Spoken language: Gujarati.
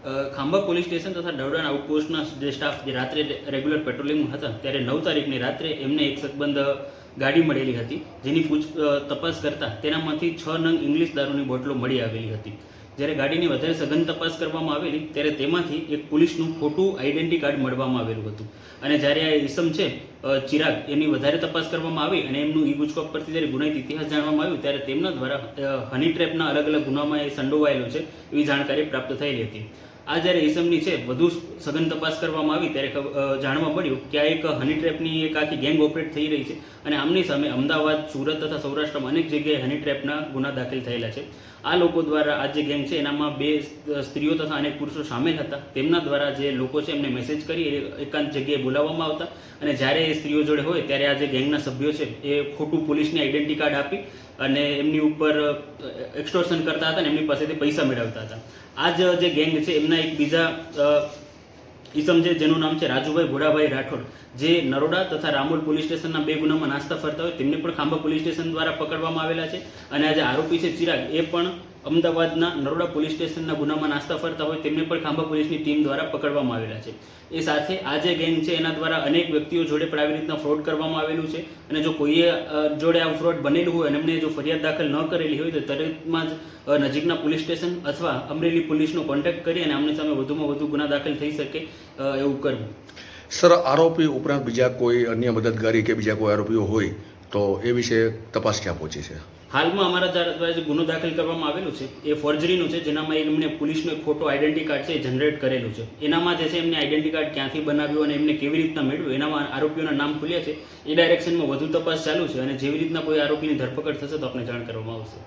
ખાંભા પોલીસ સ્ટેશન તથા દરોડા આઉટપોસ્ટના જે સ્ટાફ જે રાત્રે રેગ્યુલર પેટ્રોલિંગમાં હતા ત્યારે 9 તારીખની રાત્રે એમને એક શકબંધ ગાડી મળેલી હતી, જેની તપાસ કરતાં તેનામાંથી 6 નંગ ઇંગ્લિશ દારૂની બોટલો મળી આવેલી હતી. જ્યારે ગાડીની વધારે સઘન તપાસ કરવામાં આવેલી ત્યારે તેમાંથી એક પોલીસનું ખોટું આઈડેન્ટિટી કાર્ડ મળવામાં આવેલું હતું. અને જ્યારે આ ઈસમ છે ચિરાગ, એની વધારે તપાસ કરવામાં આવી અને એમનું ઈ ગુજકોપ પરથી જ્યારે ગુનાહિત ઇતિહાસ જાણવામાં આવ્યું ત્યારે તેમના દ્વારા હની ટ્રેપના અલગ અલગ ગુનામાં એ સંડોવાયેલો છે એવી જાણકારી પ્રાપ્ત થયેલી હતી. આ જ્યારે ઈસમની છે વધુ સઘન તપાસ કરવામાં આવી ત્યારે જાણવા મળ્યું કે આ એક હની ટ્રેપની એક આખી ગેંગ ઓપરેટ થઈ રહી છે અને આમની સામે અમદાવાદ, સુરત તથા સૌરાષ્ટ્રમાં અનેક જગ્યાએ હની ટ્રેપના ગુના દાખલ થયેલા છે. આ લોકો દ્વારા આ જે ગેંગ છે એનામાં 2 સ્ત્રીઓ તથા અનેક પુરુષો સામેલ હતા. તેમના દ્વારા જે લોકો છે એમને મેસેજ કરી એકાંત જગ્યાએ બોલાવવામાં આવતા અને જ્યારે એ સ્ત્રીઓ જોડે હોય ત્યારે આ જે ગેંગના સભ્યો છે એ ખોટું પોલીસની આઈડેન્ટિટી કાર્ડ આપી અને એમની ઉપર એક્સટોર્શન કરતા હતા અને એમની પાસેથી પૈસા મેળવતા હતા. આ જે ગેંગ છે એમના એક બીજા ઈસમ છે જેનું નામ છે રાજુભાઈ ભોળાભાઈ રાઠોડ, જે નરોડા તથા રામોલ પોલીસ સ્ટેશનના 2 ગુનામાં નાસ્તા ફરતા હોય તેમને પણ ખાંભા પોલીસ સ્ટેશન દ્વારા પકડવામાં આવેલા છે. અને આ જે આરોપી છે ચિરાગ, એ પણ અમદાવાદના નરોડા પોલીસ સ્ટેશનના ગુનામાં નાસ્તા ફરતા હોય તેમને પણ ખાંભા પોલીસની ટીમ દ્વારા પકડવામાં આવેલા છે. એ સાથે આ જે ગેંગ છે એના દ્વારા અનેક વ્યક્તિઓ જોડે પણ આવી રીતના ફ્રોડ કરવામાં આવેલું છે અને જો કોઈએ જોડે આ ફ્રોડ બનેલું હોય અને એમને જો ફરિયાદ દાખલ ન કરેલી હોય તો તરતમાં જ નજીકના પોલીસ સ્ટેશન અથવા અમરેલી પોલીસનો કોન્ટેક્ટ કરી અને આમની સામે વધુમાં વધુ ગુના દાખલ થઈ શકે એવું કરવું. સર, આરોપી ઉપરાંત બીજા કોઈ અન્ય મદદગારી કે બીજા કોઈ આરોપીઓ હોય તો એ વિશે તપાસ ક્યાં પહોંચી છે? હાલમાં અમારા દ્વારા જે ગુનો દાખલ કરવામાં આવેલું છે એ ફોર્જરીનું છે, જેનામાં એમને પોલીસનો એક ખોટો આઈડેન્ટિટી કાર્ડ છે એ જનરેટ કરેલું છે. એનામાં જે છે એમને આઈડેન્ટિટી કાર્ડ ક્યાંથી બનાવ્યું અને એમને કેવી રીતના મેળવ્યું એનામાં આરોપીઓના નામ ખુલ્યા છે. એ ડાયરેક્શનમાં વધુ તપાસ ચાલુ છે અને જેવી રીતના કોઈ આરોપીની ધરપકડ થશે તો આપણે જાણ કરવામાં આવશે.